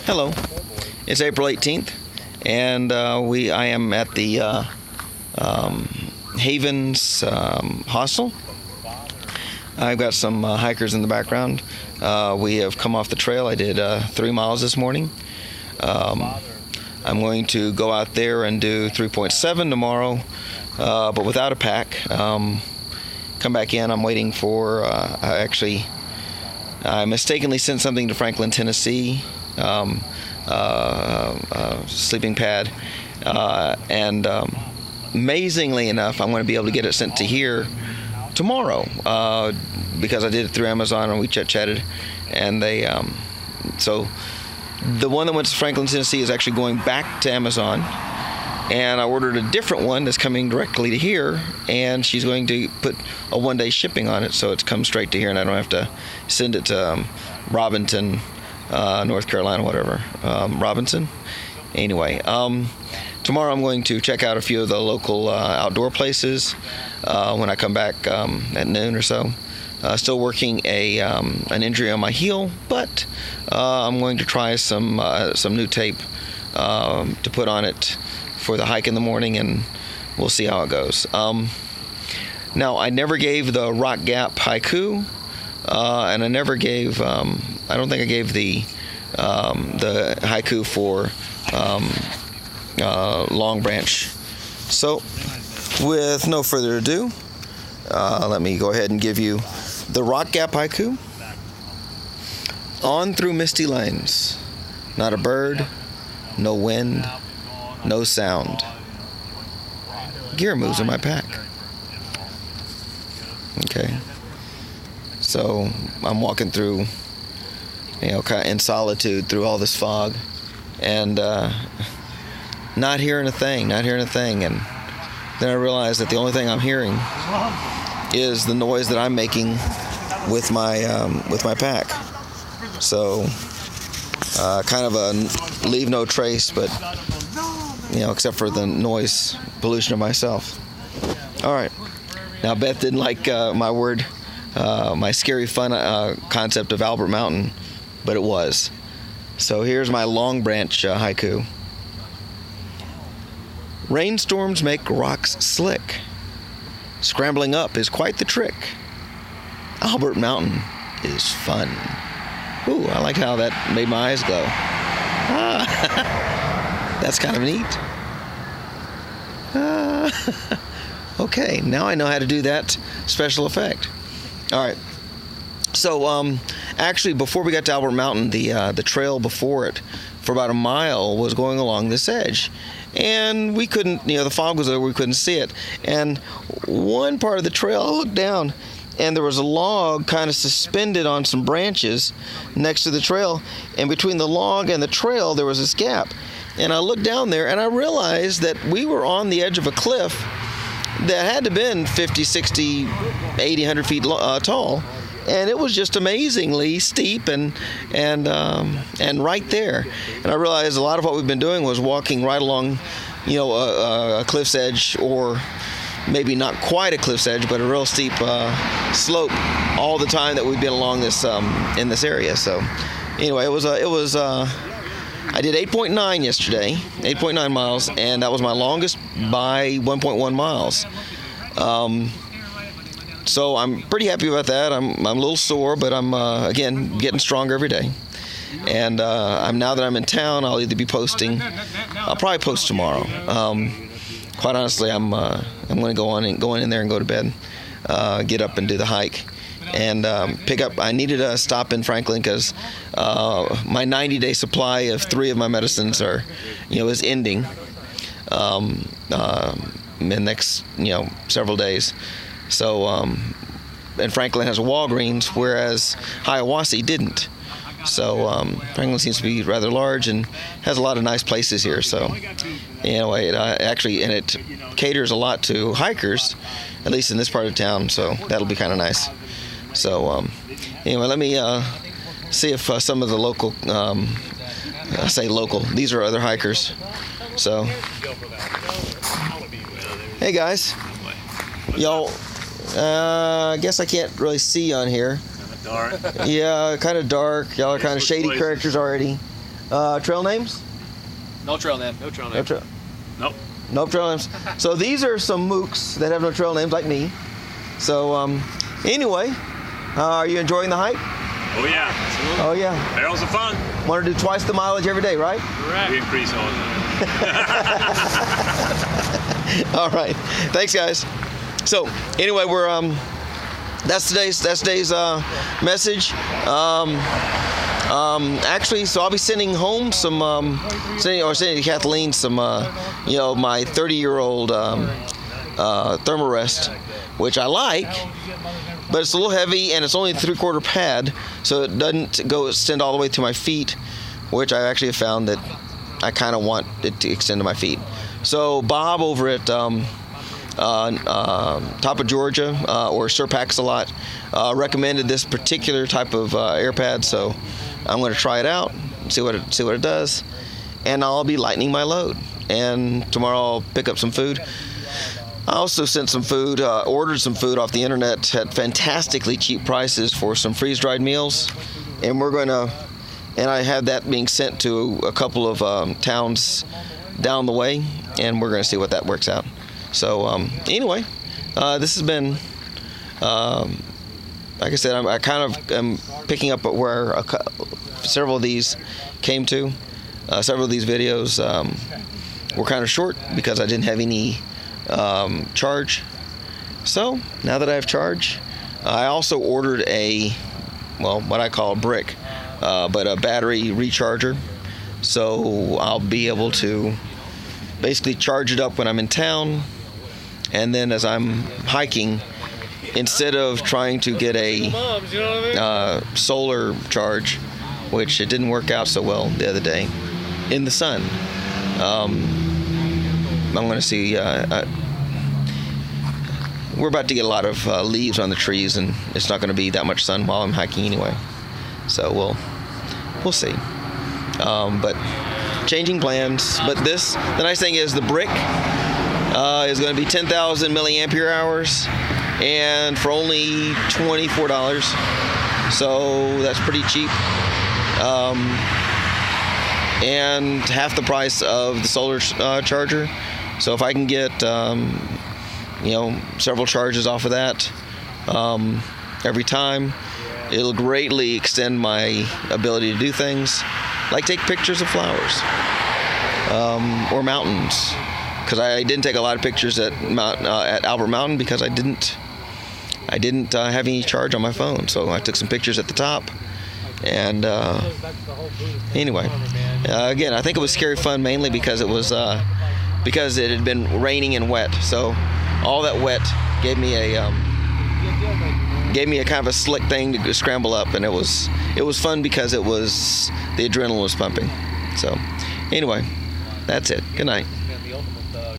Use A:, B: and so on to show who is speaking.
A: Hello, it's April 18th, and I am at the Havens Hostel. I've got some hikers in the background. We have come off the trail. I did 3 miles this morning. I'm going to go out there and do 3.7 tomorrow, but without a pack. Come back in. I'm waiting for, I mistakenly sent something to Franklin, Tennessee, sleeping pad, and amazingly enough, I'm going to be able to get it sent to here tomorrow, because I did it through Amazon and we chatted, and they, so the one that went to Franklin, Tennessee is actually going back to Amazon, and I ordered a different one that's coming directly to here, and she's going to put a 1-day shipping on it, so it's come straight to here, and I don't have to send it to Robinson, North Carolina, whatever. Robinson? Anyway, tomorrow I'm going to check out a few of the local outdoor places when I come back at noon or so. Still working an injury on my heel, but I'm going to try some new tape to put on it for the hike in the morning, and we'll see how it goes. Now, I never gave the Rock Gap haiku, and I never gave, I don't think I gave the haiku for Long Branch. So, with no further ado, let me go ahead and give you the Rock Gap haiku. On through misty lanes, not a bird, no wind, no sound. Gear moves in my pack. Okay. So I'm walking through, kind of in solitude through all this fog, and not hearing a thing. And then I realized that the only thing I'm hearing is the noise that I'm making with my pack. So kind of a leave no trace, but except for the noise pollution of myself. All right. Now, Beth didn't like my scary fun concept of Albert Mountain, but it was. So here's my Long Branch haiku. Rainstorms make rocks slick. Scrambling up is quite the trick. Albert Mountain is fun. Ooh, I like how that made my eyes glow. That's kind of neat. Okay, now I know how to do that special effect. All right. So, actually, before we got to Albert Mountain, the trail before it, for about a mile, was going along this edge. And we couldn't, the fog was over, we couldn't see it. And one part of the trail, I looked down, and there was a log kind of suspended on some branches next to the trail. And between the log and the trail, there was this gap. And I looked down there, and I realized that we were on the edge of a cliff that had to have been 50, 60, 80, 100 feet tall. And it was just amazingly steep and right there. And I realized a lot of what we've been doing was walking right along, a cliff's edge, or maybe not quite a cliff's edge, but a real steep slope all the time that we've been along this in this area. So anyway, I did 8.9 yesterday, 8.9 miles, and that was my longest by 1.1 miles. So I'm pretty happy about that. I'm a little sore, but I'm again getting stronger every day. And now that I'm in town, I'll either be posting. I'll probably post tomorrow. Quite honestly, I'm going to go in there and go to bed, get up and do the hike, and pick up. I needed a stop in Franklin because my 90-day supply of 3 of my medicines is ending in the next several days. So, and Franklin has a Walgreens, whereas Hiawassee didn't. So Franklin seems to be rather large and has a lot of nice places here. So anyway, it caters a lot to hikers, at least in this part of town. So that'll be kind of nice. So anyway, let me see if some of the local, I say local, these are other hikers. So, hey guys, y'all. I guess I can't really see on here.
B: Dark.
A: Yeah, kind of dark. Y'all are kind of shady characters already. Trail names?
B: No trail name.
C: No trail
A: No
C: name.
A: trail.
C: Nope.
A: No trail names. So these are some mooks that have no trail names like me. So anyway, are you enjoying the hike?
C: Oh yeah. Absolutely.
A: Oh yeah.
C: Barrels of fun.
A: Want to do twice the mileage every day, right?
C: Correct. We increase all the time.
A: All right. Thanks, guys. So anyway, we're that's today's message. Actually, so I'll be sending home some sending to Kathleen some my 30-year-old Thermarest, which I like, but it's a little heavy and it's only a 3/4 pad, so it doesn't extend all the way to my feet, which I actually have found that I kind of want it to extend to my feet. So Bob over at Top of Georgia or Sir Pax-a-Lot recommended this particular type of air pad, so I'm going to try it out, see what it does, and I'll be lightening my load. And tomorrow I'll pick up some food. I also sent some food, ordered some food off the internet at fantastically cheap prices for some freeze-dried meals, and I have that being sent to a couple of towns down the way, and we're going to see what that works out. So anyway, this has been, like I said, I kind of am picking up where several of these came to. Several of these videos were kind of short because I didn't have any charge. So now that I have charge, I also ordered what I call a brick, but a battery recharger. So I'll be able to basically charge it up when I'm in town, and then as I'm hiking, instead of trying to get a solar charge, which it didn't work out so well the other day in the sun, I'm going to see. We're about to get a lot of leaves on the trees, and it's not going to be that much sun while I'm hiking anyway. So we'll see. But changing plans. But the nice thing is the brick is going to be 10,000 milliampere hours, and for only $24. So that's pretty cheap. And half the price of the solar charger. So if I can get several charges off of that every time, it'll greatly extend my ability to do things like take pictures of flowers or mountains, because I didn't take a lot of pictures at Albert Mountain because I didn't have any charge on my phone. So I took some pictures at the top, and anyway, again, I think it was scary fun mainly because it had been raining and wet. So all that wet gave me a kind of a slick thing to scramble up, and it was fun because the adrenaline was pumping. So anyway, that's it. Good night.